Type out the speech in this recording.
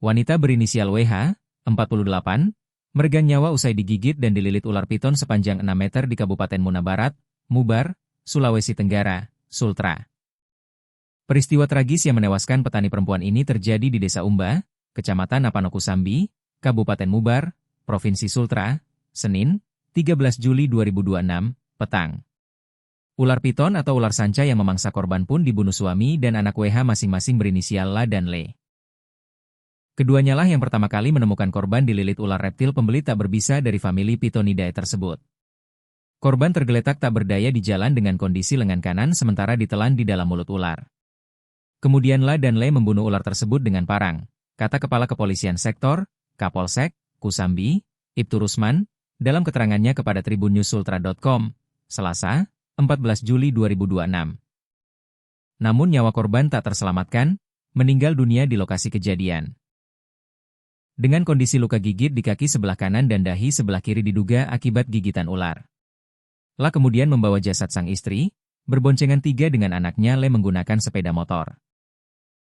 Wanita berinisial WH, 48, meregang nyawa usai digigit dan dililit ular piton sepanjang 6 meter di Kabupaten Muna Barat, Mubar, Sulawesi Tenggara, Sultra. Peristiwa tragis yang menewaskan petani perempuan ini terjadi di Desa Umba, Kecamatan Apanokusambi, Kabupaten Mubar, Provinsi Sultra, Senin, 13 Juli 2026, petang. Ular piton atau ular sanca yang memangsa korban pun dibunuh suami dan anak WH masing-masing berinisial LA dan LE. Keduanya lah yang pertama kali menemukan korban dililit ular reptil pembeli tak berbisa dari famili Pitonidae tersebut. Korban tergeletak tak berdaya di jalan dengan kondisi lengan kanan sementara ditelan di dalam mulut ular. Kemudian LA dan LE membunuh ular tersebut dengan parang, kata Kepala Kepolisian Sektor, Kapolsek, Kusambi, Ibtu Rusman, dalam keterangannya kepada tribunnews.sultra.com, Selasa, 14 Juli 2026. Namun nyawa korban tak terselamatkan, meninggal dunia di lokasi kejadian. Dengan kondisi luka gigit di kaki sebelah kanan dan dahi sebelah kiri diduga akibat gigitan ular. LA kemudian membawa jasad sang istri, berboncengan 3 dengan anaknya LE menggunakan sepeda motor.